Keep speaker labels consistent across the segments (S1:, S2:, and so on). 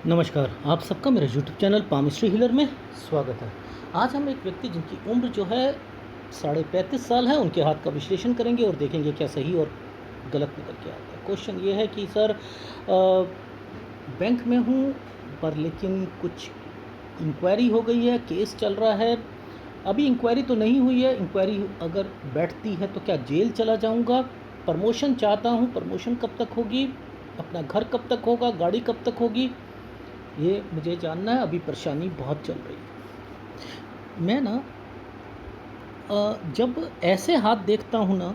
S1: नमस्कार, आप सबका मेरे यूट्यूब चैनल पामिस्ट्री हीलर में स्वागत है। आज हम एक व्यक्ति जिनकी उम्र जो है 35.5 साल है, उनके हाथ का विश्लेषण करेंगे और देखेंगे क्या सही और गलत निकल के आता है। क्वेश्चन ये है कि सर बैंक में हूँ पर लेकिन कुछ इंक्वायरी हो गई है, केस चल रहा है। अभी इंक्वायरी तो नहीं हुई है, इंक्वायरी अगर बैठती है तो क्या जेल चला जाऊँगा? प्रमोशन चाहता हूँ, प्रमोशन कब तक होगी? अपना घर कब तक होगा? गाड़ी कब तक होगी? ये मुझे जानना है। अभी परेशानी बहुत चल रही है। मैं ना जब ऐसे हाथ देखता हूँ ना,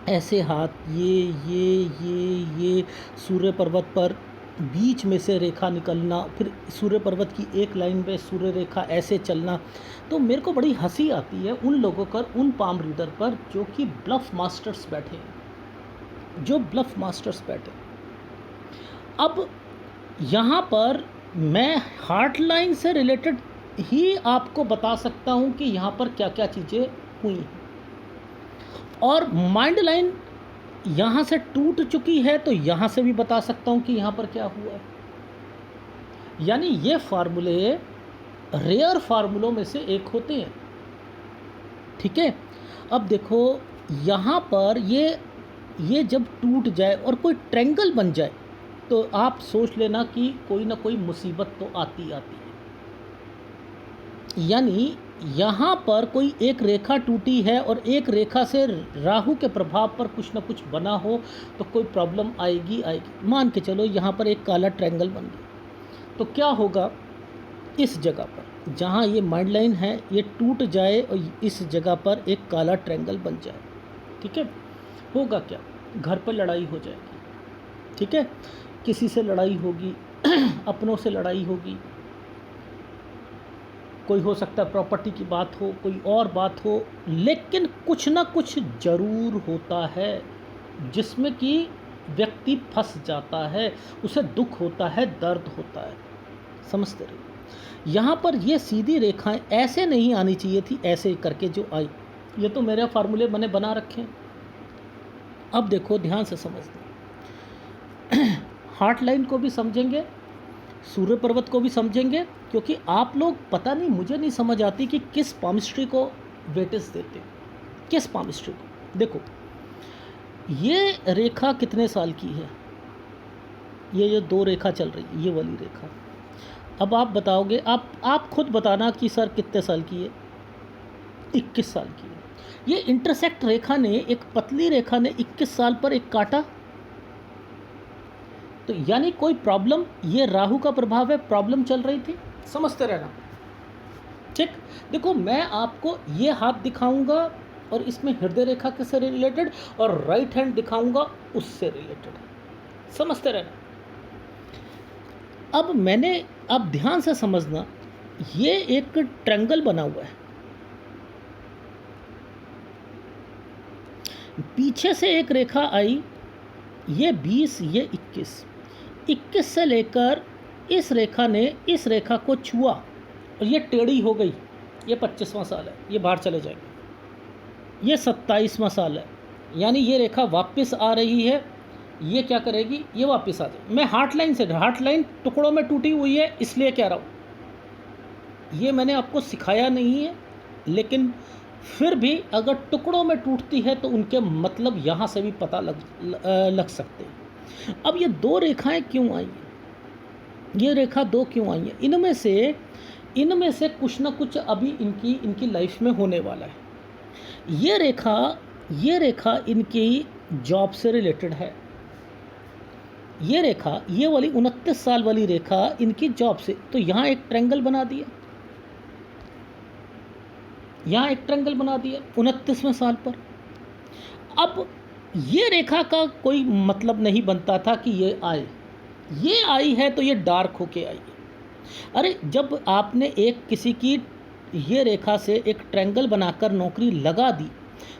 S1: ऐसे हाथ, ये सूर्य पर्वत पर बीच में से रेखा निकलना, फिर सूर्य पर्वत की एक लाइन पे सूर्य रेखा ऐसे चलना, तो मेरे को बड़ी हंसी आती है उन लोगों पर, उन पाम रीडर पर जो कि ब्लफ मास्टर्स बैठे हैं, जो ब्लफ मास्टर्स बैठे। अब यहाँ पर मैं हार्ट लाइन से रिलेटेड ही आपको बता सकता हूँ कि यहाँ पर क्या क्या चीज़ें हुई हैं, और माइंड लाइन यहाँ से टूट चुकी है तो यहाँ से भी बता सकता हूँ कि यहाँ पर क्या हुआ है। यानी ये फार्मूले रेयर फार्मूलों में से एक होते हैं। ठीक है, अब देखो यहाँ पर ये जब टूट जाए और कोई ट्रायंगल बन जाए तो आप सोच लेना कि कोई ना कोई मुसीबत तो आती आती है। यानी यहाँ पर कोई एक रेखा टूटी है और एक रेखा से राहु के प्रभाव पर कुछ ना कुछ बना हो तो कोई प्रॉब्लम आएगी। मान के चलो यहाँ पर एक काला ट्रायंगल बन गया तो क्या होगा, इस जगह पर जहाँ ये माइंड लाइन है ये टूट जाए और इस जगह पर एक काला ट्रायंगल बन जाए। ठीक है, होगा क्या? घर पर लड़ाई हो जाएगी। ठीक है, किसी से लड़ाई होगी, अपनों से लड़ाई होगी, कोई हो सकता है प्रॉपर्टी की बात हो, कोई और बात हो, लेकिन कुछ ना कुछ ज़रूर होता है जिसमें कि व्यक्ति फंस जाता है, उसे दुख होता है, दर्द होता है। समझते रहिए। यहाँ पर ये सीधी रेखाएं ऐसे नहीं आनी चाहिए थी, ऐसे करके जो आई। ये तो मेरे फार्मूले मैंने बना रखे हैं। अब देखो ध्यान से समझना, हार्ट लाइन को भी समझेंगे, सूर्य पर्वत को भी समझेंगे, क्योंकि आप लोग पता नहीं, मुझे नहीं समझ आती कि किस पामिस्ट्री को वेटेज देते हैं, किस पामिस्ट्री को। देखो ये रेखा कितने साल की है, ये दो रेखा चल रही है, ये वाली रेखा। अब आप बताओगे, आप खुद बताना कि सर कितने साल की है। 21 साल की है। ये इंटरसेक्ट रेखा ने, एक पतली रेखा ने 21 साल पर एक काटा, तो यानी कोई प्रॉब्लम, ये राहु का प्रभाव है, प्रॉब्लम चल रही थी। समझते रहना। ठीक, देखो मैं आपको ये हाथ दिखाऊंगा और इसमें हृदय रेखा के से रिलेटेड, और राइट हैंड दिखाऊंगा उससे रिलेटेड। समझते रहना। अब ध्यान से समझना, ये एक ट्रायंगल बना हुआ है, पीछे से एक रेखा आई, ये 20, ये 21 से लेकर इस रेखा ने इस रेखा को छुआ और ये टेढ़ी हो गई। ये 25वां साल है, ये बाहर चले जाएंगे। ये 27वां साल है, यानी ये रेखा वापस आ रही है। ये क्या करेगी, ये वापस आ जाए। मैं हार्ट लाइन टुकड़ों में टूटी हुई है इसलिए कह रहा हूँ, ये मैंने आपको सिखाया नहीं है, लेकिन फिर भी अगर टुकड़ों में टूटती है तो उनके मतलब यहाँ से भी पता लग सकते हैं। अब ये दो रेखाएं क्यों आई हैं, ये रेखा दो क्यों आई हैं? इनमें से कुछ ना कुछ अभी इनकी लाइफ में होने वाला है। ये रेखा इनकी जॉब से रिलेटेड है। ये रेखा, ये वाली 29 साल वाली रेखा इनकी जॉब से, तो यहाँ एक ट्रायंगल बना दिया, यहाँ एक ट्रायंगल बना दिया 29वें साल पर। अब ये रेखा का कोई मतलब नहीं बनता था कि ये आई है तो ये डार्क होके आई है। अरे जब आपने एक किसी की ये रेखा से एक ट्रायंगल बनाकर नौकरी लगा दी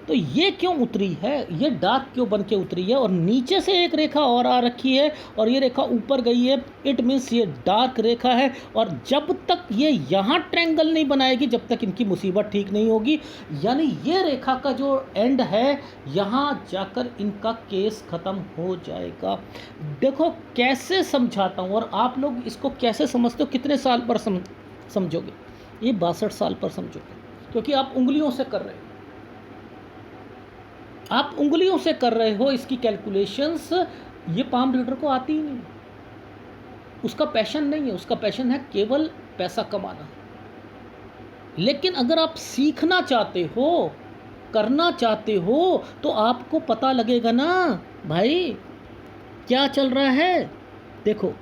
S1: तो ये क्यों उतरी है, ये डार्क क्यों बन के उतरी है, और नीचे से एक रेखा और आ रखी है और ये रेखा ऊपर गई है, इट मीन्स ये डार्क रेखा है। और जब तक ये यहाँ ट्रायंगल नहीं बनाएगी जब तक इनकी मुसीबत ठीक नहीं होगी। यानी ये रेखा का जो एंड है यहाँ जाकर इनका केस ख़त्म हो जाएगा। देखो कैसे समझाता हूँ, और आप लोग इसको कैसे समझते हो, कितने साल पर समझोगे? ये 62 साल पर समझोगे, क्योंकि आप उंगलियों से कर रहे हो, आप उंगलियों से कर रहे हो इसकी कैलकुलेशंस। ये पाम रीडर को आती ही नहीं, उसका पैशन नहीं है, उसका पैशन है केवल पैसा कमाना। लेकिन अगर आप सीखना चाहते हो, करना चाहते हो, तो आपको पता लगेगा ना भाई क्या चल रहा है। देखो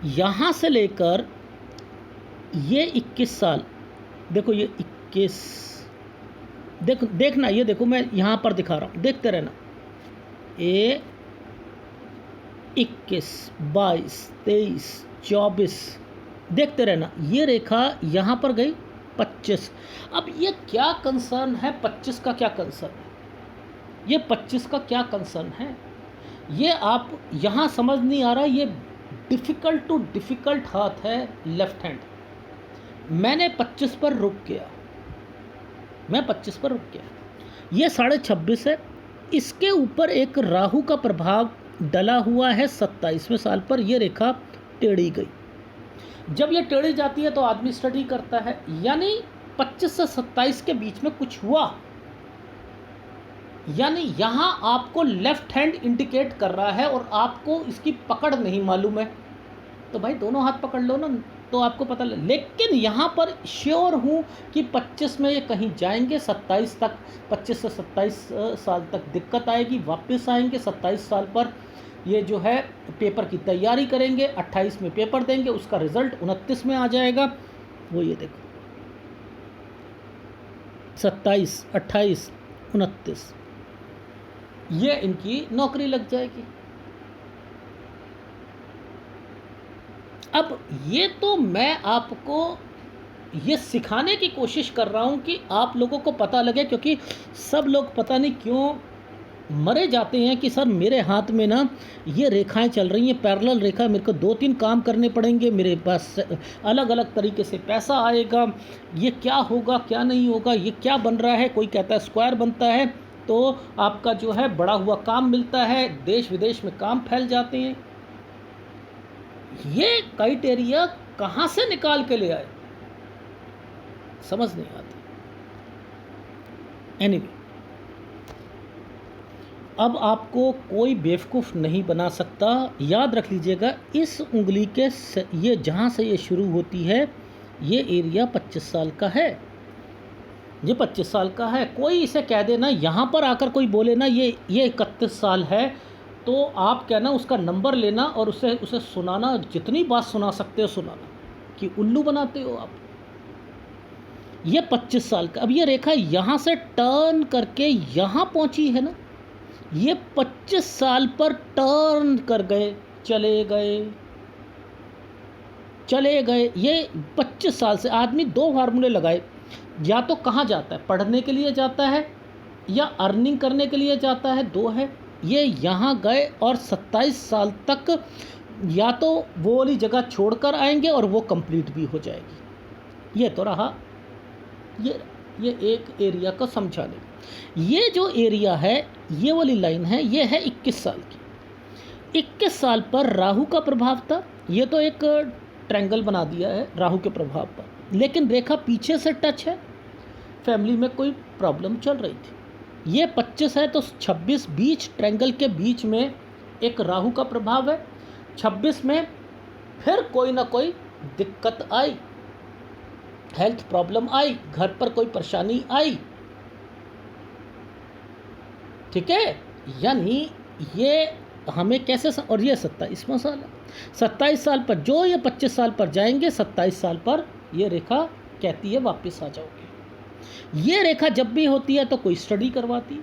S1: यहाँ से लेकर ये 21 साल, देखो ये 21, देखना, ये देखो मैं यहाँ पर दिखा रहा हूँ, देखते रहना। ये 21, 22, 23, 24, देखते रहना। ये रेखा यहाँ पर गई 25। अब ये क्या कंसर्न है, 25 का क्या कंसर्न है, ये 25 का क्या कंसर्न है, ये आप यहाँ समझ नहीं आ रहा। ये डिफ़िकल्ट टू डिफ़िकल्ट हाथ है लेफ्ट हैंड। मैंने 25 पर रुक गया, मैं 25 पर रुक गया। ये 26.5 है, इसके ऊपर एक राहु का प्रभाव डला हुआ है 27वें साल पर। ये रेखा टेढ़ी गई। जब ये टेढ़ी जाती है तो आदमी स्टडी करता है, यानी 25 से 27 के बीच में कुछ हुआ, यानी यहाँ आपको लेफ्ट हैंड इंडिकेट कर रहा है और आपको इसकी पकड़ नहीं मालूम है, तो भाई दोनों हाथ पकड़ लो ना, तो आपको पता लगे। लेकिन यहाँ पर श्योर हूँ कि 25 में ये कहीं जाएंगे, 27 तक, 25 से 27 साल तक दिक्कत आएगी, वापस आएंगे 27 साल पर। ये जो है पेपर की तैयारी करेंगे, 28 में पेपर देंगे, उसका रिज़ल्ट 29 में आ जाएगा। वो ये देखो 27, 28, 29, ये इनकी नौकरी लग जाएगी। अब ये तो मैं आपको ये सिखाने की कोशिश कर रहा हूँ कि आप लोगों को पता लगे, क्योंकि सब लोग पता नहीं क्यों मरे जाते हैं कि सर मेरे हाथ में ना ये रेखाएं चल रही हैं, पैरेलल रेखा, मेरे को 2-3 काम करने पड़ेंगे, मेरे पास अलग अलग तरीके से पैसा आएगा, ये क्या होगा क्या नहीं होगा, ये क्या बन रहा है। कोई कहता है स्क्वायर बनता है तो आपका जो है बड़ा हुआ काम मिलता है, देश विदेश में काम फैल जाते हैं। ये क्राइटेरिया कहाँ से निकाल के ले आए, समझ नहीं आती। एनीवे, अब आपको कोई बेवकूफ़ नहीं बना सकता। याद रख लीजिएगा, इस उंगली के ये जहाँ से ये शुरू होती है, ये एरिया 25 साल का है, ये 25 साल का है। कोई इसे कह दे ना, यहाँ पर आकर कोई बोले ना ये 31 साल है, तो आप कहना उसका नंबर लेना और उसे सुनाना, जितनी बात सुना सकते हो सुनाना, कि उल्लू बनाते हो आप। ये 25 साल का। अब ये रेखा यहाँ से टर्न करके यहाँ पहुँची है ना, ये 25 साल पर टर्न कर गए, चले गए। ये 25 साल से आदमी 2 फार्मूले लगाए, या तो कहाँ जाता है, पढ़ने के लिए जाता है या अर्निंग करने के लिए जाता है, 2 है। ये यहाँ गए और 27 साल तक या तो वो वाली जगह छोड़कर आएंगे और वो कंप्लीट भी हो जाएगी। ये तो रहा ये एक एरिया को समझाने। ये जो एरिया है, ये वाली लाइन है, ये है 21 साल की। 21 साल पर राहु का प्रभाव था, ये तो एक ट्रायंगल बना दिया है राहु के प्रभाव पर, लेकिन रेखा पीछे से टच है, फैमिली में कोई प्रॉब्लम चल रही थी। ये 25 है तो 26 बीच ट्रायंगल के बीच में एक राहु का प्रभाव है। 26 में फिर कोई ना कोई दिक्कत आई, हेल्थ प्रॉब्लम आई, घर पर कोई परेशानी आई, ठीक है। यानी ये हमें कैसे और ये 27वां साल है। 27 साल पर जो ये 25 साल पर जाएंगे, 27 साल पर ये रेखा कहती है वापस आ जाओगे। ये रेखा जब भी होती है तो कोई स्टडी करवाती।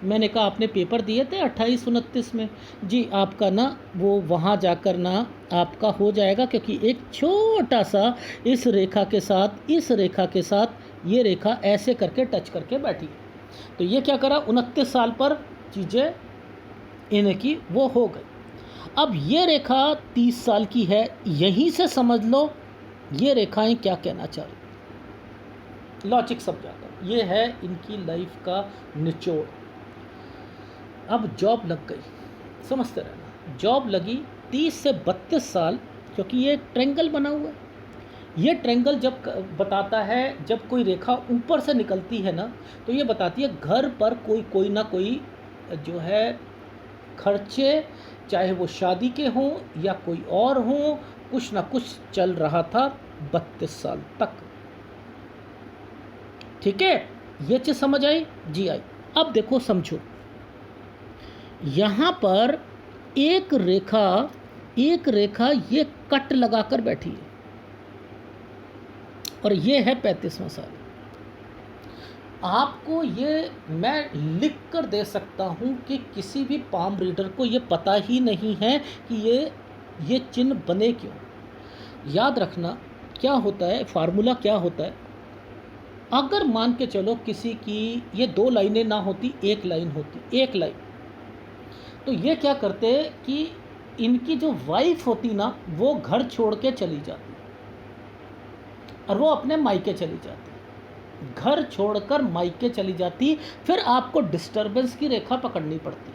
S1: मैंने कहा आपने पेपर दिए थे 28-29 में, जी आपका ना वो वहाँ जाकर ना आपका हो जाएगा, क्योंकि एक छोटा सा इस रेखा के साथ ये रेखा ऐसे करके टच करके बैठी। तो ये क्या करा, 29 साल पर चीज़ें इनकी वो हो गई। अब ये रेखा 30 साल की है, यहीं से समझ लो ये रेखाएं क्या कहना चाह रही। लॉजिक समझाता हूँ, ये है इनकी लाइफ का निचोड़। अब जॉब लग गई, समझते रहना, जॉब लगी 30 से 32 साल, क्योंकि ये ट्रेंगल बना हुआ है। ये ट्रेंगल जब बताता है, जब कोई रेखा ऊपर से निकलती है ना, तो ये बताती है घर पर कोई ना कोई जो है खर्चे, चाहे वो शादी के हों या कोई और हों, कुछ ना कुछ चल रहा था 32 साल तक। ठीक है, ये चीज़ समझ आई? जी आई। अब देखो समझो, यहाँ पर एक रेखा ये कट लगाकर बैठी है, और ये है 35वां साल। आपको ये मैं लिख कर दे सकता हूँ कि किसी भी पाम रीडर को ये पता ही नहीं है कि ये चिन्ह बने क्यों। याद रखना क्या होता है, फार्मूला क्या होता है। अगर मान के चलो किसी की ये 2 लाइनें ना होती, 1 लाइन होती, 1 लाइन, तो ये क्या करते कि इनकी जो वाइफ होती ना, वो घर छोड़ के चली जाती और वो अपने मायके चली जाती, घर छोड़कर मायके चली जाती, फिर आपको डिस्टरबेंस की रेखा पकड़नी पड़ती।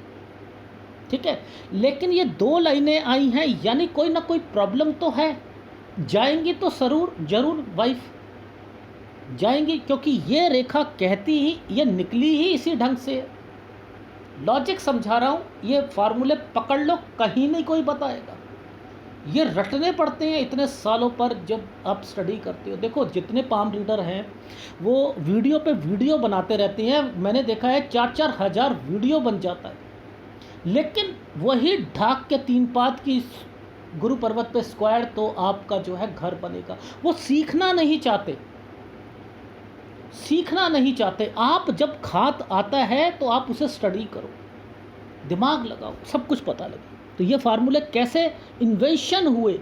S1: ठीक है, लेकिन ये 2 लाइनें आई हैं, यानी कोई ना कोई प्रॉब्लम तो है। जाएंगी तो जरूर वाइफ जाएंगी, क्योंकि ये रेखा कहती ही, ये निकली ही इसी ढंग से है। लॉजिक समझा रहा हूँ, ये फार्मूले पकड़ लो, कहीं नहीं कोई बताएगा। ये रटने पड़ते हैं इतने सालों पर जब आप स्टडी करते हो। देखो जितने पाम रीडर हैं वो वीडियो पे वीडियो बनाते रहते हैं, मैंने देखा है 4-4 हज़ार वीडियो बन जाता है, लेकिन वही ढाक के 3 पात की गुरु पर्वत पे स्क्वायर तो आपका जो है घर बनेगा। वो सीखना नहीं चाहते। आप जब खात आता है तो आप उसे स्टडी करो, दिमाग लगाओ, सब कुछ पता लगे। तो ये फार्मूले कैसे इन्वेंशन हुए,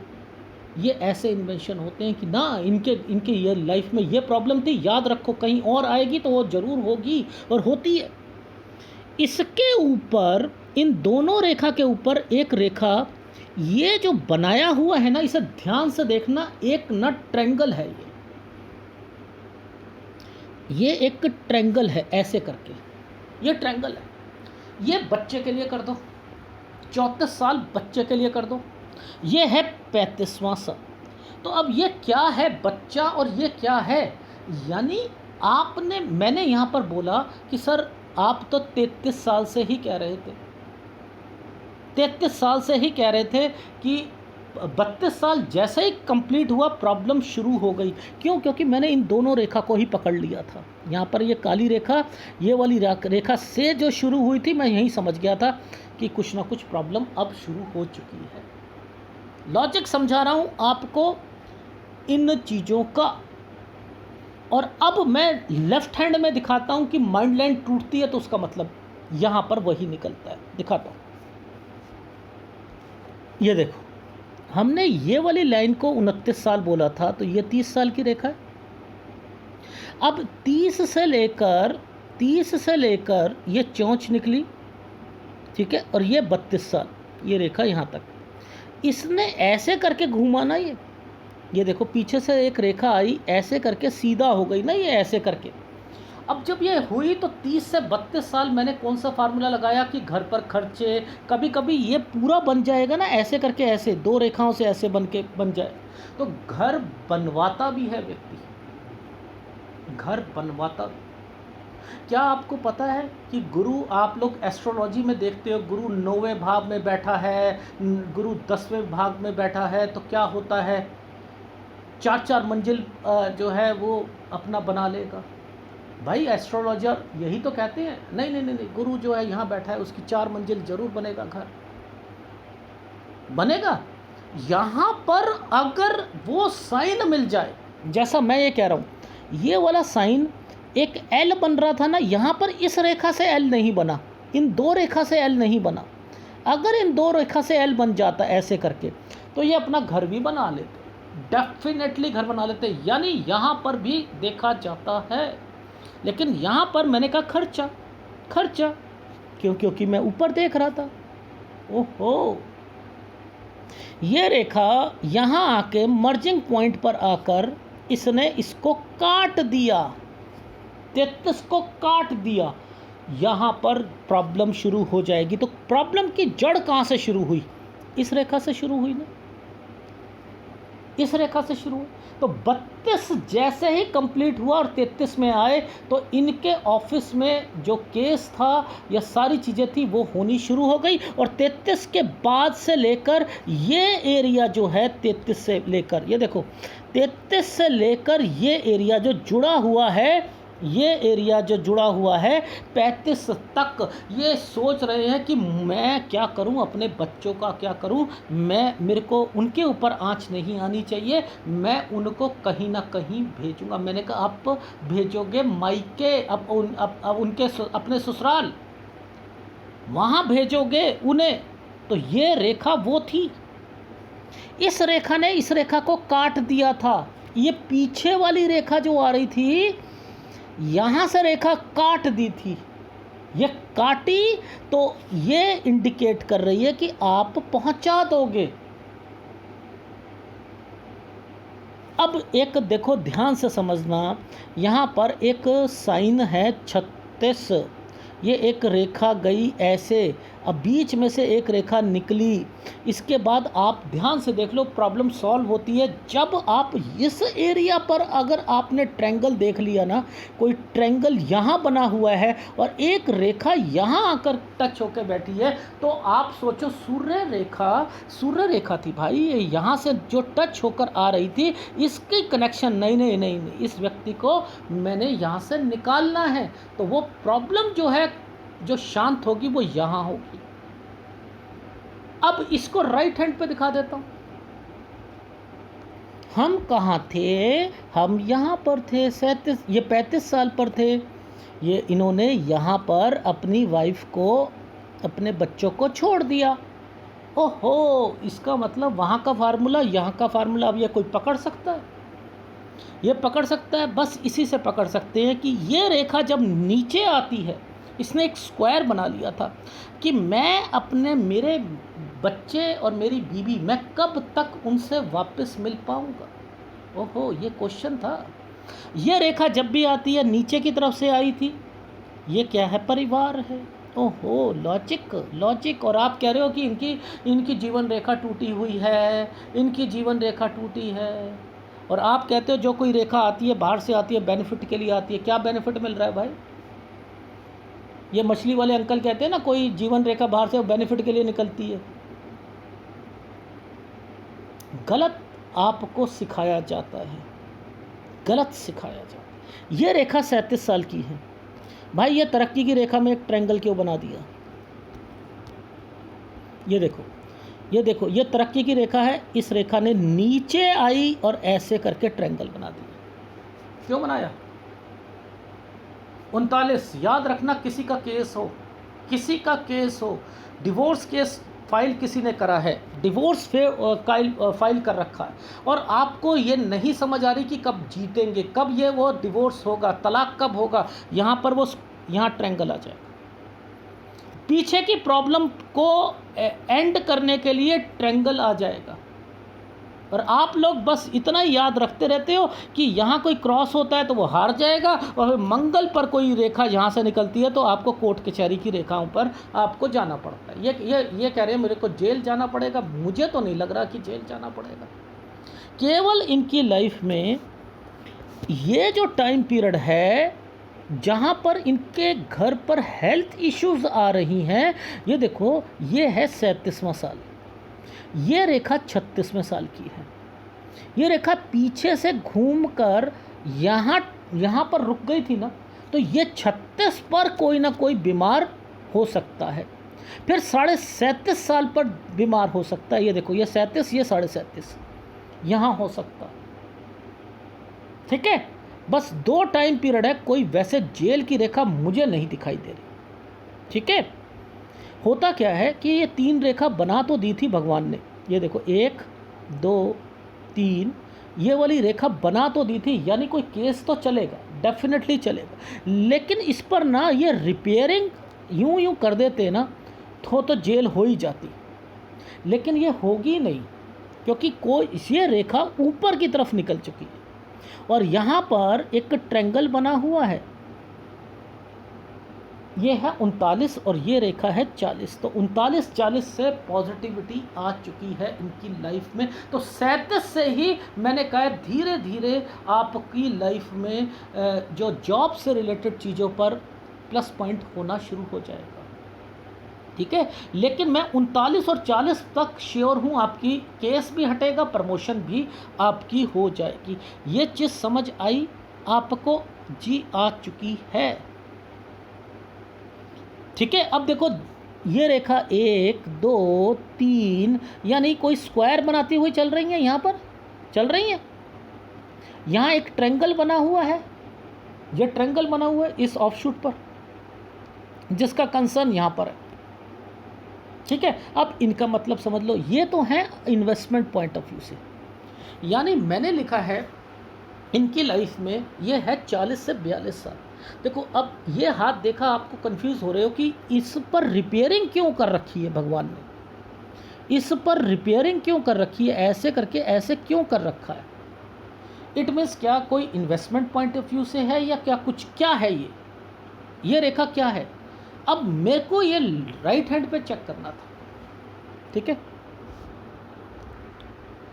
S1: ये ऐसे इन्वेंशन होते हैं कि ना इनके ये लाइफ में ये प्रॉब्लम थी, याद रखो कहीं और आएगी तो वो ज़रूर होगी, और होती है। इसके ऊपर, इन दोनों रेखा के ऊपर एक रेखा ये जो बनाया हुआ है ना, इसे ध्यान से देखना, एक न ट्रेंगल है, ये एक ट्रेंगल है ऐसे करके, ये ट्रेंगल है। ये बच्चे के लिए कर दो, 34 साल बच्चे के लिए कर दो, ये है 35वां साल। तो अब ये क्या है बच्चा और ये क्या है, यानी मैंने यहाँ पर बोला कि सर आप तो 33 साल से ही कह रहे थे, 33 साल से ही कह रहे थे कि 32 साल जैसे ही कंप्लीट हुआ प्रॉब्लम शुरू हो गई। क्यों? क्योंकि मैंने इन दोनों रेखा को ही पकड़ लिया था। यहाँ पर ये काली रेखा, ये वाली रेखा से जो शुरू हुई थी, मैं यही समझ गया था कि कुछ ना कुछ प्रॉब्लम अब शुरू हो चुकी है। लॉजिक समझा रहा हूँ आपको इन चीज़ों का। और अब मैं लेफ्ट हैंड में दिखाता हूँ कि माइंड लाइन टूटती है, तो उसका मतलब यहाँ पर वही निकलता है। दिखाता हूँ, ये देखो, हमने ये वाली लाइन को 29 साल बोला था, तो ये 30 साल की रेखा है। अब 30 से लेकर ये चोंच निकली, ठीक है, और ये 32 साल, ये रेखा यहाँ तक। इसने ऐसे करके घूमा ना, ये देखो पीछे से एक रेखा आई, ऐसे करके सीधा हो गई ना, ये ऐसे करके। अब जब ये हुई तो 30 से 32 साल मैंने कौन सा फार्मूला लगाया कि घर पर खर्चे, कभी कभी ये पूरा बन जाएगा ना, ऐसे करके, ऐसे 2 रेखाओं से ऐसे बन जाए, तो घर बनवाता भी है व्यक्ति, घर बनवाता भी। क्या आपको पता है कि गुरु, आप लोग एस्ट्रोलॉजी में देखते हो, गुरु 9वें भाव में बैठा है, गुरु 10वें भाव में बैठा है, तो क्या होता है, 4-4 मंजिल जो है वो अपना बना लेगा। भाई एस्ट्रोलॉजर यही तो कहते हैं, नहीं, गुरु जो है यहाँ बैठा है उसकी 4 मंजिल जरूर बनेगा, घर बनेगा। यहाँ पर अगर वो साइन मिल जाए, जैसा मैं ये कह रहा हूँ, ये वाला साइन एक एल बन रहा था ना, यहाँ पर इस रेखा से एल नहीं बना, इन 2 रेखा से एल नहीं बना। अगर इन 2 रेखा से एल बन जाता ऐसे करके, तो ये अपना घर भी बना लेते। डेफिनेटली घर बना लेते, यानी यहाँ पर भी देखा जाता है। लेकिन यहाँ पर मैंने कहा खर्चा, खर्चा क्यों? क्योंकि मैं ऊपर देख रहा था। ओहो, ये रेखा यहाँ आके मर्जिंग पॉइंट पर आकर इसने इसको काट दिया, 33 को काट दिया। यहाँ पर प्रॉब्लम शुरू हो जाएगी। तो प्रॉब्लम की जड़ कहाँ से शुरू हुई? इस रेखा से शुरू हुई ना, इस रेखा से शुरू हुई। तो 32 जैसे ही कंप्लीट हुआ और 33 में आए तो इनके ऑफिस में जो केस था या सारी चीज़ें थी वो होनी शुरू हो गई। और 33 के बाद से लेकर ये एरिया जो है 33 से लेकर, ये देखो 33 से लेकर ये एरिया जो जुड़ा हुआ है, ये एरिया जो जुड़ा हुआ है 35 तक, ये सोच रहे हैं कि मैं क्या करूं, अपने बच्चों का क्या करूं, मेरे को उनके ऊपर आंच नहीं आनी चाहिए, मैं उनको कहीं ना कहीं भेजूंगा। मैंने कहा आप भेजोगे मायके, अब उनके अपने ससुराल, वहाँ भेजोगे उन्हें। तो ये रेखा वो थी। इस रेखा ने इस रेखा को काट दिया था। ये पीछे वाली रेखा जो आ रही थी, यहाँ से रेखा काट दी थी, ये काटी, तो ये इंडिकेट कर रही है कि आप पहुंचा दोगे। अब एक देखो, ध्यान से समझना, यहाँ पर एक साइन है 36, ये एक रेखा गई ऐसे, अब बीच में से एक रेखा निकली। इसके बाद आप ध्यान से देख लो, प्रॉब्लम सॉल्व होती है जब आप इस एरिया पर, अगर आपने ट्रायंगल देख लिया ना, कोई ट्रायंगल यहाँ बना हुआ है और एक रेखा यहाँ आकर टच होकर बैठी है, तो आप सोचो सूर्य रेखा थी भाई, ये यहाँ से जो टच होकर आ रही थी, इसकी कनेक्शन नहीं नहीं नहीं नहीं, इस व्यक्ति को मैंने यहाँ से निकालना है। तो वो प्रॉब्लम जो है, जो शांत होगी, वो यहाँ होगी। अब इसको राइट हैंड पे दिखा देता हूँ। हम कहाँ थे? हम यहाँ पर थे 37, ये 35 साल पर थे। ये इन्होंने यहाँ पर अपनी वाइफ को, अपने बच्चों को छोड़ दिया। ओहो, इसका मतलब वहाँ का फार्मूला, यहाँ का फार्मूला, अब ये कोई पकड़ सकता है? ये पकड़ सकता है, बस इसी से पकड़ सकते हैं कि ये रेखा जब नीचे आती है, इसने एक स्क्वायर बना लिया था कि मैं अपने, मेरे बच्चे और मेरी बीवी, मैं कब तक उनसे वापस मिल पाऊंगा। ओहो, ये क्वेश्चन था। ये रेखा जब भी आती है, नीचे की तरफ से आई थी, ये क्या है? परिवार है। ओहो, लॉजिक। और आप कह रहे हो कि इनकी जीवन रेखा टूटी हुई है, इनकी जीवन रेखा टूटी है। और आप कहते हो जो कोई रेखा आती है, बाहर से आती है, बेनिफिट के लिए आती है। क्या बेनिफिट मिल रहा है भाई? ये मछली वाले अंकल कहते हैं ना, कोई जीवन रेखा बाहर से बेनिफिट के लिए निकलती है। गलत आपको सिखाया जाता है, गलत सिखाया जाता है। ये रेखा 37 साल की है भाई। ये तरक्की की रेखा में एक ट्रायंगल क्यों बना दिया? ये देखो, ये तरक्की की रेखा है। इस रेखा ने नीचे आई और ऐसे करके ट्रायंगल बना दिया। क्यों बनाया? 39, याद रखना, किसी का केस हो, डिवोर्स केस फाइल किसी ने करा है, डिवोर्स फाइल कर रखा है, और आपको ये नहीं समझ आ रही कि कब जीतेंगे, कब ये वो डिवोर्स होगा, तलाक कब होगा। यहाँ ट्रायंगल आ जाएगा। पीछे की प्रॉब्लम को एंड करने के लिए ट्रायंगल आ जाएगा। और आप लोग बस इतना ही याद रखते रहते हो कि यहाँ कोई क्रॉस होता है तो वो हार जाएगा, और मंगल पर कोई रेखा यहाँ से निकलती है तो आपको कोर्ट कचहरी की रेखाओं पर आपको जाना पड़ता है। ये कह रहे हैं मेरे को जेल जाना पड़ेगा। मुझे तो नहीं लग रहा कि जेल जाना पड़ेगा। केवल इनकी लाइफ में ये जो टाइम पीरियड है जहाँ पर इनके घर पर हेल्थ इश्यूज आ रही हैं, ये देखो, ये है 37वां साल, ये रेखा 36वें साल की है। ये रेखा पीछे से घूमकर यहाँ पर रुक गई थी ना, तो ये 36 पर कोई ना कोई बीमार हो सकता है, फिर 37.5 साल पर बीमार हो सकता है। ये देखो, ये 37, ये 37.5 यहाँ हो सकता है। ठीक है, बस 2 टाइम पीरियड है। कोई वैसे जेल की रेखा मुझे नहीं दिखाई दे रही। ठीक है, होता क्या है कि ये 3 रेखा बना तो दी थी भगवान ने। ये देखो, 1 2 3, ये वाली रेखा बना तो दी थी, यानी कोई केस तो चलेगा, डेफिनेटली चलेगा, लेकिन इस पर ना ये रिपेयरिंग यूं कर देते ना तो जेल हो ही जाती, लेकिन ये होगी नहीं, क्योंकि कोई ये रेखा ऊपर की तरफ निकल चुकी है और यहाँ पर एक ट्रायंगल बना हुआ है, ये है 39 और ये रेखा है 40। तो 39-40 से पॉजिटिविटी आ चुकी है इनकी लाइफ में। तो 37 से ही मैंने कहा धीरे धीरे आपकी लाइफ में जो जॉब से रिलेटेड चीज़ों पर प्लस पॉइंट होना शुरू हो जाएगा, ठीक है। लेकिन मैं 39 और 40 तक श्योर हूँ आपकी केस भी हटेगा, प्रमोशन भी आपकी हो जाएगी। ये चीज़ समझ आई आपको? जी आ चुकी है, ठीक है। अब देखो ये रेखा 1 2 3 यानी कोई स्क्वायर बनाती हुई चल रही है, यहाँ पर चल रही है। यहाँ एक ट्रायंगल बना हुआ है, ये ट्रायंगल बना हुआ है इस ऑफशूट पर, जिसका कंसर्न यहाँ पर है, ठीक है। अब इनका मतलब समझ लो, ये तो है इन्वेस्टमेंट पॉइंट ऑफ व्यू से, यानी मैंने लिखा है इनकी लाइफ में ये है 40 से 42 साल। देखो अब ये हाथ देखा, आपको कंफ्यूज हो रहे हो कि इस पर रिपेयरिंग क्यों कर रखी है भगवान ने, इस पर रिपेयरिंग क्यों कर रखी है, ऐसे करके ऐसे क्यों कर रखा है। इट मीन्स क्या कोई इन्वेस्टमेंट पॉइंट ऑफ व्यू से है या क्या कुछ, क्या है ये रेखा क्या है। अब मेरे को ये राइट हैंड पे चेक करना था, ठीक है।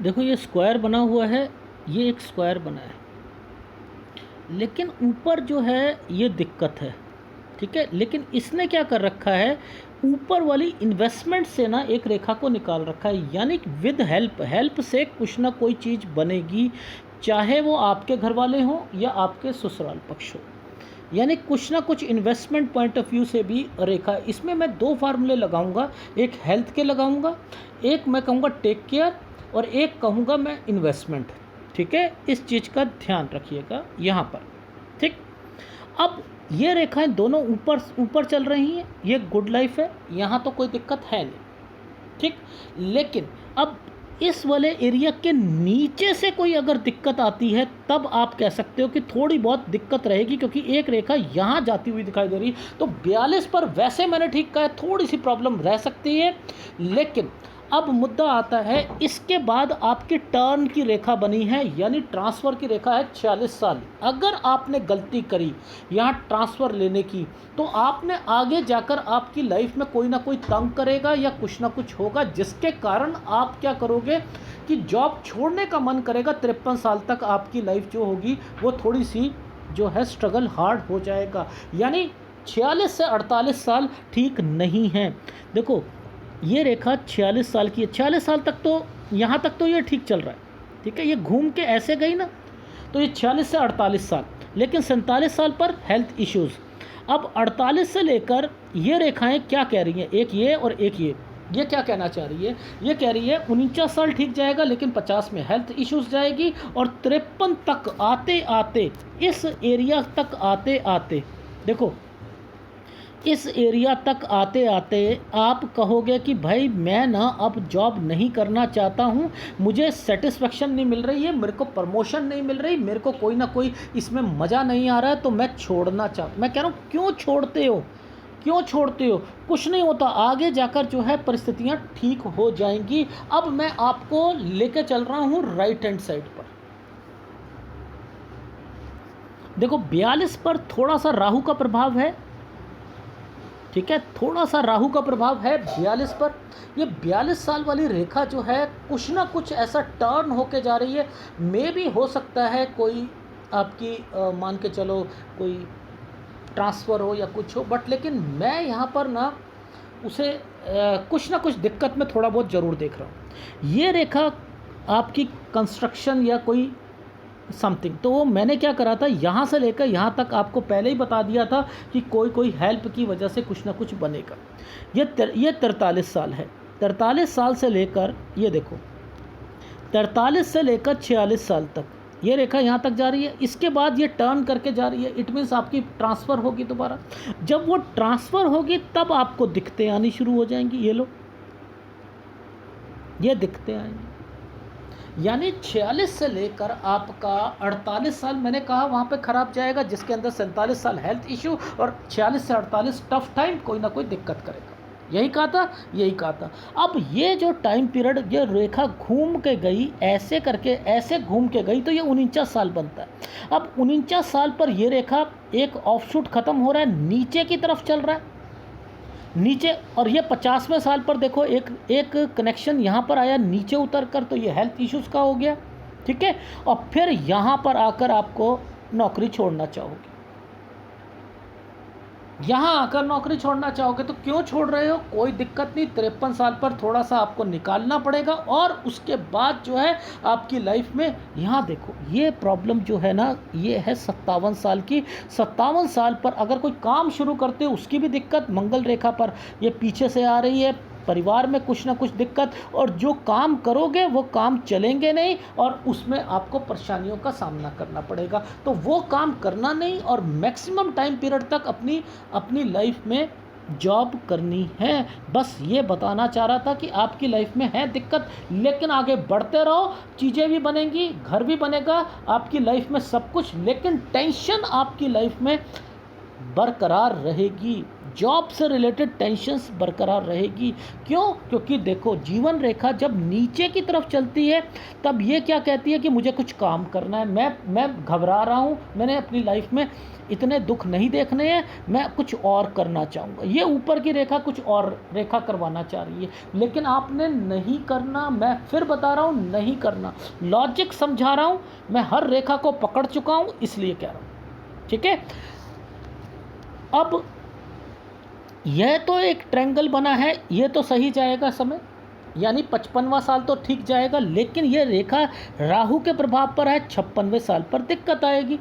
S1: देखो ये स्क्वायर बना हुआ है, ये एक स्क्वायर बना है, लेकिन ऊपर जो है ये दिक्कत है, ठीक है। लेकिन इसने क्या कर रखा है, ऊपर वाली इन्वेस्टमेंट से ना एक रेखा को निकाल रखा है, यानी विद हेल्प से कुछ ना कोई चीज़ बनेगी, चाहे वो आपके घर वाले हों या आपके ससुराल पक्ष हो, यानी कुछ ना कुछ इन्वेस्टमेंट पॉइंट ऑफ व्यू से भी रेखा। इसमें मैं 2 फार्मूले लगाऊंगा, एक हेल्थ के लगाऊंगा, एक मैं कहूँगा टेक केयर और एक कहूँगा मैं इन्वेस्टमेंट, ठीक है। इस चीज़ का ध्यान रखिएगा यहाँ पर, ठीक। अब ये रेखाएं दोनों ऊपर चल रही हैं, ये गुड लाइफ है, यहाँ तो कोई दिक्कत है नहीं, ठीक। लेकिन अब इस वाले एरिया के नीचे से कोई अगर दिक्कत आती है तब आप कह सकते हो कि थोड़ी बहुत दिक्कत रहेगी, क्योंकि एक रेखा यहाँ जाती हुई दिखाई दे रही है। तो 42 पर वैसे मैंने ठीक कहा है, थोड़ी सी प्रॉब्लम रह सकती है, लेकिन अब मुद्दा आता है इसके बाद आपकी टर्न की रेखा बनी है, यानी ट्रांसफ़र की रेखा है 46 साल। अगर आपने गलती करी यहाँ ट्रांसफ़र लेने की, तो आपने आगे जाकर आपकी लाइफ में कोई ना कोई तंग करेगा या कुछ ना कुछ होगा, जिसके कारण आप क्या करोगे कि जॉब छोड़ने का मन करेगा। 53 साल तक आपकी लाइफ जो होगी वो थोड़ी सी जो है स्ट्रगल हार्ड हो जाएगा, यानी 46 से 48 साल ठीक नहीं है। देखो ये रेखा 46 साल की है, 46 साल तक तो यहाँ तक तो ये ठीक चल रहा है, ठीक है। ये घूम के ऐसे गई ना, तो ये 46 से 48 साल, लेकिन 47 साल पर हेल्थ इश्यूज़। अब 48 से लेकर ये रेखाएं क्या कह रही हैं, एक ये और एक ये क्या कहना चाह रही है, ये कह रही है 49 साल ठीक जाएगा, लेकिन 50 में हेल्थ इश्यूज़ जाएगी, और 53 तक आते आते, इस एरिया तक आते आते, देखो इस एरिया तक आते आते आप कहोगे कि भाई मैं ना अब जॉब नहीं करना चाहता हूँ, मुझे सेटिस्फेक्शन नहीं मिल रही है, मेरे को प्रमोशन नहीं मिल रही, मेरे को कोई ना कोई इसमें मज़ा नहीं आ रहा है, तो मैं छोड़ना चाहता। मैं कह रहा हूँ क्यों छोड़ते हो, क्यों छोड़ते हो, कुछ नहीं होता, आगे जाकर जो है परिस्थितियाँ ठीक हो जाएंगी। अब मैं आपको लेके चल रहा हूँ राइट हैंड साइड पर। देखो 42 पर थोड़ा सा राहु का प्रभाव है, ठीक है, थोड़ा सा राहु का प्रभाव है 42 पर। ये 42 साल वाली रेखा जो है कुछ ना कुछ ऐसा टर्न होके जा रही है। मे भी हो सकता है कोई आपकी मान के चलो कोई ट्रांसफ़र हो या कुछ हो, बट लेकिन मैं यहाँ पर ना उसे कुछ ना कुछ दिक्कत में थोड़ा बहुत ज़रूर देख रहा हूँ। ये रेखा आपकी कंस्ट्रक्शन या कोई समथिंग, तो वो मैंने क्या करा था, यहाँ से लेकर यहाँ तक आपको पहले ही बता दिया था कि कोई हेल्प की वजह से कुछ ना कुछ बनेगा। ये 43 साल है, 43 साल से लेकर ये देखो 43 से लेकर 46 साल तक ये रेखा यहाँ तक जा रही है। इसके बाद ये टर्न करके जा रही है, इट मीन्स आपकी ट्रांसफ़र होगी दोबारा। जब वो ट्रांसफ़र होगी तब आपको दिक्कतें आनी शुरू हो जाएंगी। ये लो, ये दिक्कतें आएंगी, यानी 46 से लेकर आपका 48 साल मैंने कहा वहाँ पे ख़राब जाएगा, जिसके अंदर 47 साल हेल्थ इशू और 46 से 48 टफ टाइम, कोई ना कोई दिक्कत करेगा। यही कहा था, यही कहा था। अब ये जो टाइम पीरियड, ये रेखा घूम के गई ऐसे करके, ऐसे घूम के गई तो ये 49 साल बनता है। अब 49 साल पर ये रेखा एक ऑफशूट ख़त्म हो रहा है, नीचे की तरफ चल रहा है नीचे, और ये 50वें साल पर देखो एक कनेक्शन यहाँ पर आया नीचे उतर कर, तो ये हेल्थ इश्यूज़ का हो गया। ठीक है, और फिर यहाँ पर आकर आपको नौकरी छोड़ना चाहोगे, यहाँ आकर नौकरी छोड़ना चाहोगे तो क्यों छोड़ रहे हो, कोई दिक्कत नहीं। 53 साल पर थोड़ा सा आपको निकालना पड़ेगा, और उसके बाद जो है आपकी लाइफ में, यहाँ देखो ये प्रॉब्लम जो है ना, ये है 57 साल की। 57 साल पर अगर कोई काम शुरू करते हो उसकी भी दिक्कत, मंगल रेखा पर ये पीछे से आ रही है, परिवार में कुछ ना कुछ दिक्कत, और जो काम करोगे वो काम चलेंगे नहीं, और उसमें आपको परेशानियों का सामना करना पड़ेगा। तो वो काम करना नहीं, और मैक्सिमम टाइम पीरियड तक अपनी लाइफ में जॉब करनी है। बस ये बताना चाह रहा था कि आपकी लाइफ में है दिक्कत, लेकिन आगे बढ़ते रहो, चीज़ें भी बनेंगी, घर भी बनेगा, आपकी लाइफ में सब कुछ, लेकिन टेंशन आपकी लाइफ में बरकरार रहेगी, जॉब से रिलेटेड टेंशन्स बरकरार रहेगी। क्यों? क्योंकि देखो जीवन रेखा जब नीचे की तरफ चलती है तब ये क्या कहती है कि मुझे कुछ काम करना है, मैं घबरा रहा हूँ, मैंने अपनी लाइफ में इतने दुख नहीं देखने हैं, मैं कुछ और करना चाहूँगा। ये ऊपर की रेखा कुछ और रेखा करवाना चाह रही है, लेकिन आपने नहीं करना। मैं फिर बता रहा हूँ, नहीं करना, लॉजिक समझा रहा हूँ, मैं हर रेखा को पकड़ चुका हूँ, इसलिए कह रहा हूँ। ठीक है, अब यह तो एक ट्रायंगल बना है, ये तो सही जाएगा समय, यानी 55वां साल तो ठीक जाएगा, लेकिन यह रेखा राहु के प्रभाव पर है, 56वें साल पर दिक्कत आएगी।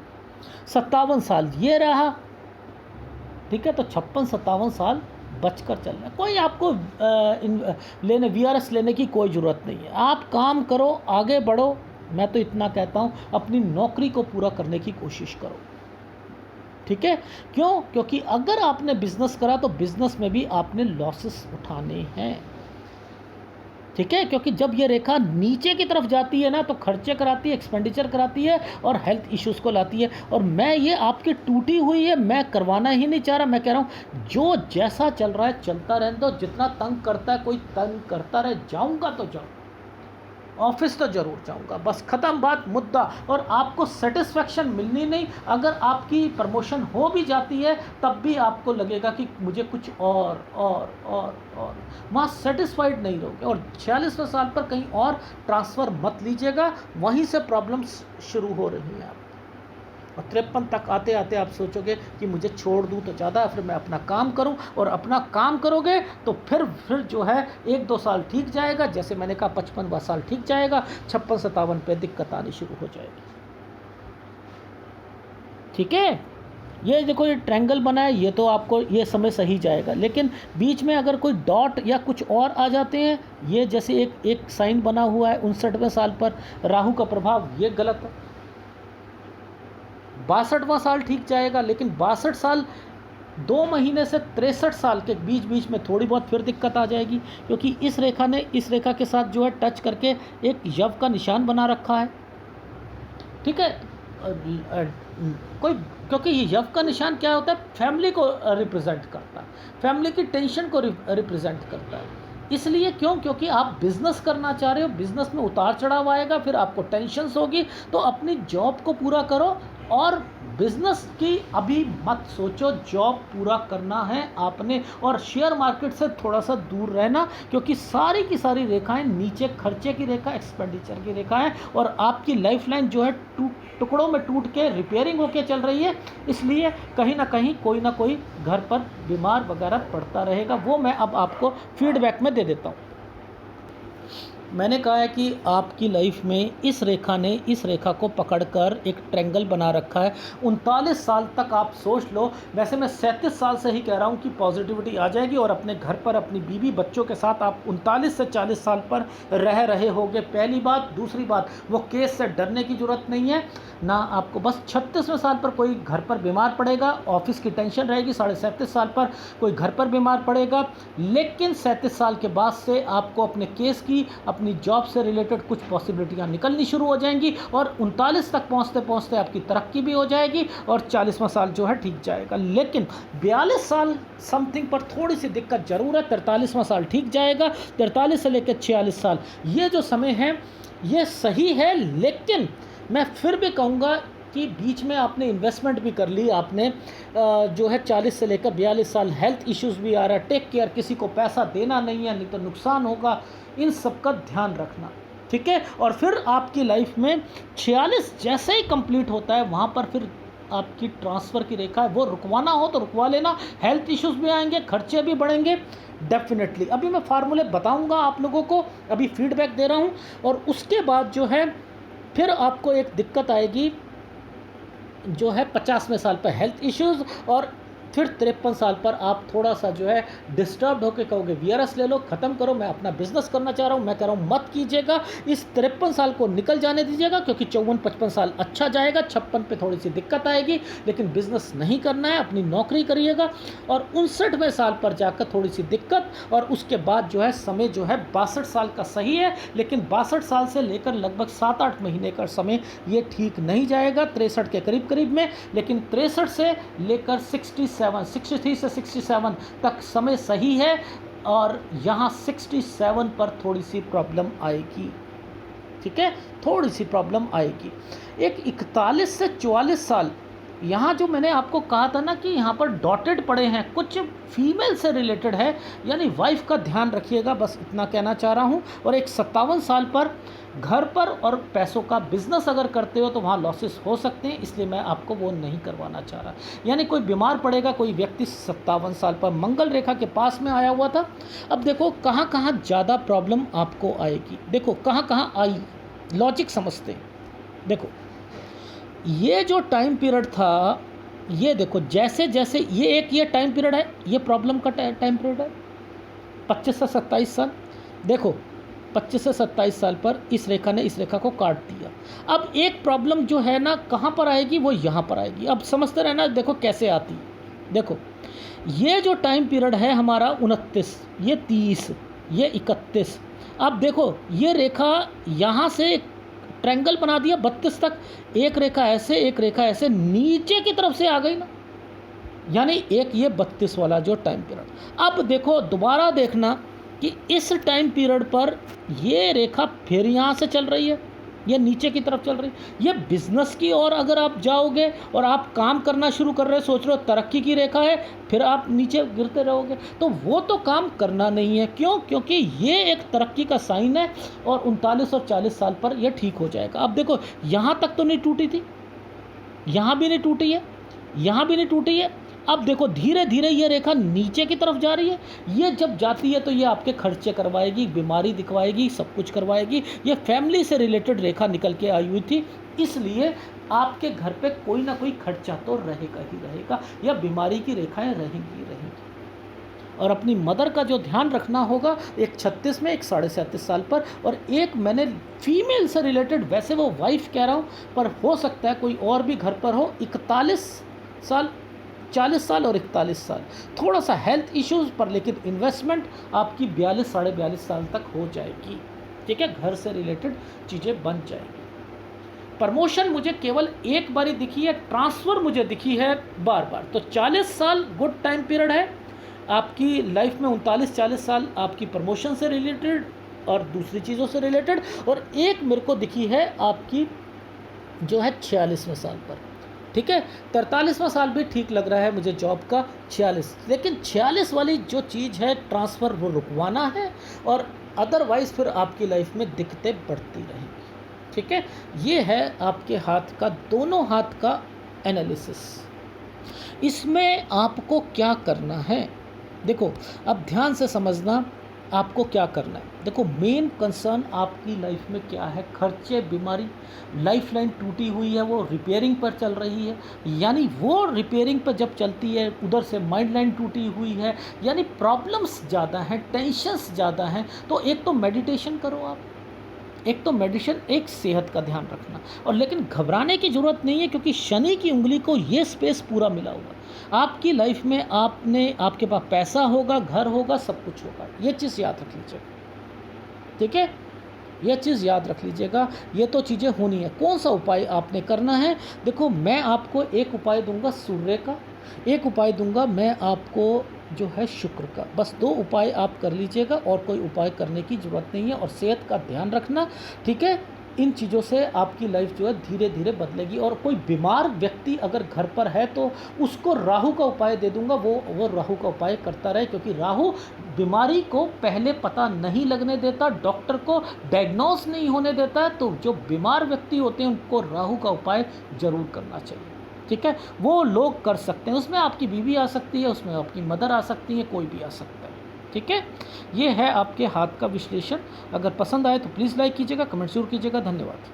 S1: 57 साल ये रहा, ठीक है, तो 56-57 साल बचकर चलना। कोई आपको लेने VRS लेने की कोई ज़रूरत नहीं है, आप काम करो, आगे बढ़ो। मैं तो इतना कहता हूँ, अपनी नौकरी को पूरा करने की कोशिश करो। ठीक है, क्यों? क्योंकि अगर आपने बिजनेस करा तो बिजनेस में भी आपने लॉसेस उठाने हैं। ठीक है, क्योंकि जब ये रेखा नीचे की तरफ जाती है ना तो खर्चे कराती है, एक्सपेंडिचर कराती है और हेल्थ इश्यूज़ को लाती है। और मैं ये आपकी टूटी हुई है, मैं करवाना ही नहीं चाह रहा। मैं कह रहा हूँ जो जैसा चल रहा है चलता रहने दो, जितना तंग करता है कोई तंग करता रहे, जाऊँगा तो जाऊँ, ऑफिस तो ज़रूर जाऊँगा, बस ख़त्म बात, मुद्दा। और आपको सेटिस्फेक्शन मिलनी नहीं, अगर आपकी प्रमोशन हो भी जाती है तब भी आपको लगेगा कि मुझे कुछ और वहाँ सेटिस्फाइड नहीं रहोगे। और 46वें साल पर कहीं और ट्रांसफ़र मत लीजिएगा, वहीं से प्रॉब्लम्स शुरू हो रही हैं। और 53 तक आते आते आप सोचोगे कि मुझे छोड़ दूं तो ज़्यादा है, फिर मैं अपना काम करूं। और अपना काम करोगे तो फिर जो है 1-2 साल ठीक जाएगा, जैसे मैंने कहा 55वां साल ठीक जाएगा, 56-57 पे दिक्कत आनी शुरू हो जाएगी। ठीक है, ये देखो ये ट्रायंगल बना है, ये तो आपको ये समय सही जाएगा, लेकिन बीच में अगर कोई डॉट या कुछ और आ जाते हैं, ये जैसे एक साइन बना हुआ है 59वें साल पर राहु का प्रभाव, ये गलत है। 62वां साल ठीक जाएगा, लेकिन 62 साल 2 महीने से 63 साल के बीच में थोड़ी बहुत फिर दिक्कत आ जाएगी, क्योंकि इस रेखा ने इस रेखा के साथ जो है टच करके एक यव का निशान बना रखा है। ठीक है, कोई, क्योंकि ये यव का निशान क्या होता है, फैमिली को रिप्रेजेंट करता है, फैमिली की टेंशन को रिप्रेजेंट करता है। इसलिए क्यों? क्योंकि आप बिज़नेस करना चाह रहे हो, बिज़नेस में उतार चढ़ाव आएगा, फिर आपको टेंशन्स होगी, तो अपनी जॉब को पूरा करो। और बिज़नेस की अभी मत सोचो, जॉब पूरा करना है आपने। और शेयर मार्केट से थोड़ा सा दूर रहना, क्योंकि सारी की सारी रेखाएं नीचे खर्चे की रेखा, एक्सपेंडिचर की रेखा है, और आपकी लाइफलाइन जो है टुकड़ों में टूट के रिपेयरिंग होके चल रही है। इसलिए कहीं ना कहीं कोई ना कोई घर पर बीमार वगैरह पड़ता रहेगा, वो मैं अब आपको फीडबैक में दे देता हूँ। मैंने कहा है कि आपकी लाइफ में इस रेखा ने इस रेखा को पकड़कर एक ट्रायंगल बना रखा है। 39 साल तक आप सोच लो, वैसे मैं 37 साल से ही कह रहा हूँ कि पॉजिटिविटी आ जाएगी, और अपने घर पर अपनी बीवी बच्चों के साथ आप 39 से 40 साल पर रह रहे होगे, पहली बात। दूसरी बात, वो केस से डरने की ज़रूरत नहीं है ना आपको। बस 36वें साल पर कोई घर पर बीमार पड़ेगा, ऑफिस की टेंशन रहेगी, 37.5 साल पर कोई घर पर बीमार पड़ेगा, लेकिन 37 साल के बाद से आपको अपने केस की, अपनी जॉब से रिलेटेड कुछ पॉसिबिलिटियाँ निकलनी शुरू हो जाएंगी और 39 तक पहुँचते पहुँचते आपकी तरक्की भी हो जाएगी और 40वां साल जो है ठीक जाएगा। लेकिन 42 साल समथिंग पर थोड़ी सी दिक्कत ज़रूर है। 43वां साल ठीक जाएगा। 43 से लेकर 46 साल ये जो समय है ये सही है, लेकिन मैं फिर भी कहूँगा कि बीच में आपने इन्वेस्टमेंट भी कर ली, आपने जो है 40 से लेकर 42 साल हेल्थ इश्यूज़ भी आ रहा है, टेक केयर, किसी को पैसा देना नहीं है नहीं तो नुकसान होगा, इन सब का ध्यान रखना, ठीक है। और फिर आपकी लाइफ में 46 जैसे ही कंप्लीट होता है वहाँ पर फिर आपकी ट्रांसफ़र की रेखा है, वो रुकवाना हो तो रुकवा लेना। हेल्थ इश्यूज़ भी आएंगे, खर्चे भी बढ़ेंगे डेफिनेटली। अभी मैं फार्मूले बताऊंगा आप लोगों को, अभी फीडबैक दे रहा हूँ। और उसके बाद जो है फिर आपको एक दिक्कत आएगी जो है 50वें साल पर हेल्थ इश्यूज़, और फिर 53 साल पर आप थोड़ा सा जो है डिस्टर्ब होकर कहोगे वीआरएस ले लो, ख़त्म करो, मैं अपना बिजनेस करना चाह रहा हूँ। मैं कह रहा हूँ मत कीजिएगा, इस 53 साल को निकल जाने दीजिएगा, क्योंकि 54-55 साल अच्छा जाएगा। 56 पे थोड़ी सी दिक्कत आएगी, लेकिन बिजनेस नहीं करना है, अपनी नौकरी करिएगा। और 59वें साल पर जाकर थोड़ी सी दिक्कत, और उसके बाद जो है समय जो है 62 साल का सही है, लेकिन 62 साल से लेकर लगभग 7-8 महीने का समय ये ठीक नहीं जाएगा, 63 के करीब करीब में। लेकिन 63 से लेकर 63 से 67 तक समय सही है, और यहाँ 67 पर थोड़ी सी प्रॉब्लम आएगी, ठीक है, थोड़ी सी प्रॉब्लम आएगी। एक 41 से 44 साल, यहाँ जो मैंने आपको कहा था ना कि यहाँ पर डॉटेड पड़े हैं, कुछ फीमेल से रिलेटेड है, यानी वाइफ का ध्यान रखिएगा, बस इतना कहना चाह रहा हूँ। और एक 57 साल पर घर पर और पैसों का बिजनेस अगर करते हो तो वहाँ लॉसेस हो सकते हैं, इसलिए मैं आपको वो नहीं करवाना चाह रहा। यानी कोई बीमार पड़ेगा, कोई व्यक्ति 57 साल पर मंगल रेखा के पास में आया हुआ था। अब देखो कहाँ कहाँ ज़्यादा प्रॉब्लम आपको आएगी, देखो कहाँ कहाँ आई, लॉजिक समझते हैं। देखो ये जो टाइम पीरियड था, ये देखो जैसे जैसे ये टाइम पीरियड है, ये प्रॉब्लम का टाइम पीरियड है 25 से 27 साल। देखो 25 से 27 साल पर इस रेखा ने इस रेखा को काट दिया। अब एक प्रॉब्लम जो है ना कहाँ पर आएगी, वो यहाँ पर आएगी। अब समझते रहना, देखो कैसे आती है। देखो ये जो टाइम पीरियड है हमारा 29, ये 30, ये 31। अब देखो ये रेखा यहाँ से ट्रायंगल बना दिया 32 तक, एक रेखा ऐसे एक रेखा ऐसे नीचे की तरफ से आ गई ना, यानी एक ये 32 वाला जो टाइम पीरियड। अब देखो दोबारा देखना कि इस टाइम पीरियड पर ये रेखा फिर यहाँ से चल रही है, ये नीचे की तरफ चल रही है। ये बिजनेस की ओर अगर आप जाओगे और आप काम करना शुरू कर रहे हो, सोच रहे हो तरक्की की रेखा है, फिर आप नीचे गिरते रहोगे, तो वो तो काम करना नहीं है। क्यों? क्योंकि ये एक तरक्की का साइन है, और 39 और 40 साल पर ये ठीक हो जाएगा। अब देखो यहाँ तक तो नहीं टूटी थी, यहाँ भी नहीं टूटी है, यहाँ भी नहीं टूटी है। अब देखो धीरे धीरे ये रेखा नीचे की तरफ जा रही है। ये जब जाती है तो ये आपके खर्चे करवाएगी, बीमारी दिखवाएगी, सब कुछ करवाएगी। ये फैमिली से रिलेटेड रेखा निकल के आई हुई थी, इसलिए आपके घर पे कोई ना कोई खर्चा तो रहेगा ही रहेगा, या बीमारी की रेखाएं रहेंगी रहेंगी। और अपनी मदर का जो ध्यान रखना होगा, एक 36 में, एक 37.5 साल पर, और एक मैंने फीमेल से रिलेटेड, वैसे वो वाइफ कह रहा हूँ, पर हो सकता है कोई और भी घर पर हो, 41 साल, 40 साल और 41 साल, थोड़ा सा हेल्थ इश्यूज़ पर, लेकिन इन्वेस्टमेंट आपकी 42 साढ़े 42 साल तक हो जाएगी, ठीक है, घर से रिलेटेड चीज़ें बन जाएगी। प्रमोशन मुझे केवल एक बार ही दिखी है, ट्रांसफ़र मुझे दिखी है बार बार। तो 40 साल गुड टाइम पीरियड है आपकी लाइफ में, 39-40 साल आपकी प्रमोशन से रिलेटेड और दूसरी चीज़ों से रिलेटेड, और एक मेरे को दिखी है आपकी जो है 46वें साल पर, ठीक है। 43वां साल भी ठीक लग रहा है मुझे जॉब का, 46, लेकिन 46 वाली जो चीज़ है ट्रांसफ़र वो रुकवाना है, और अदरवाइज़ फिर आपकी लाइफ में दिक्कतें बढ़ती रहेंगी, ठीक है। ये है आपके हाथ का, दोनों हाथ का एनालिसिस। इसमें आपको क्या करना है, देखो अब ध्यान से समझना आपको क्या करना है। देखो मेन कंसर्न आपकी लाइफ में क्या है, खर्चे, बीमारी, लाइफ लाइन टूटी हुई है, वो रिपेयरिंग पर चल रही है, यानी वो रिपेयरिंग पर जब चलती है, उधर से माइंड लाइन टूटी हुई है, यानी प्रॉब्लम्स ज़्यादा हैं, टेंशन्स ज़्यादा हैं। तो एक तो मेडिटेशन करो आप, एक तो मेडिटेशन, एक सेहत का ध्यान रखना। और लेकिन घबराने की ज़रूरत नहीं है, क्योंकि शनि की उंगली को ये स्पेस पूरा मिला हुआ है आपकी लाइफ में। आपके पास पैसा होगा, घर होगा, सब कुछ होगा, ये चीज़ याद रख लीजिए, ठीक है। यह चीज़ याद रख लीजिएगा, ये तो चीज़ें होनी है। कौन सा उपाय आपने करना है? देखो, मैं आपको एक उपाय दूंगा सूर्य का, एक उपाय दूंगा मैं आपको जो है शुक्र का। बस 2 उपाय आप कर लीजिएगा और कोई उपाय करने की ज़रूरत नहीं है। और सेहत का ध्यान रखना, ठीक है? इन चीज़ों से आपकी लाइफ जो है धीरे धीरे बदलेगी। और कोई बीमार व्यक्ति अगर घर पर है तो उसको राहु का उपाय दे दूंगा, वो राहु का उपाय करता रहे, क्योंकि राहु बीमारी को पहले पता नहीं लगने देता, डॉक्टर को डायग्नोस नहीं होने देता है। तो जो बीमार व्यक्ति होते हैं उनको राहु का उपाय ज़रूर करना चाहिए, ठीक है? वो लोग कर सकते हैं, उसमें आपकी बीवी आ सकती है, उसमें आपकी मदर आ सकती है, कोई भी आ सकता है, ठीक है? ये है आपके हाथ का विश्लेषण। अगर पसंद आए तो प्लीज़ लाइक कीजिएगा, कमेंट जरूर कीजिएगा। धन्यवाद।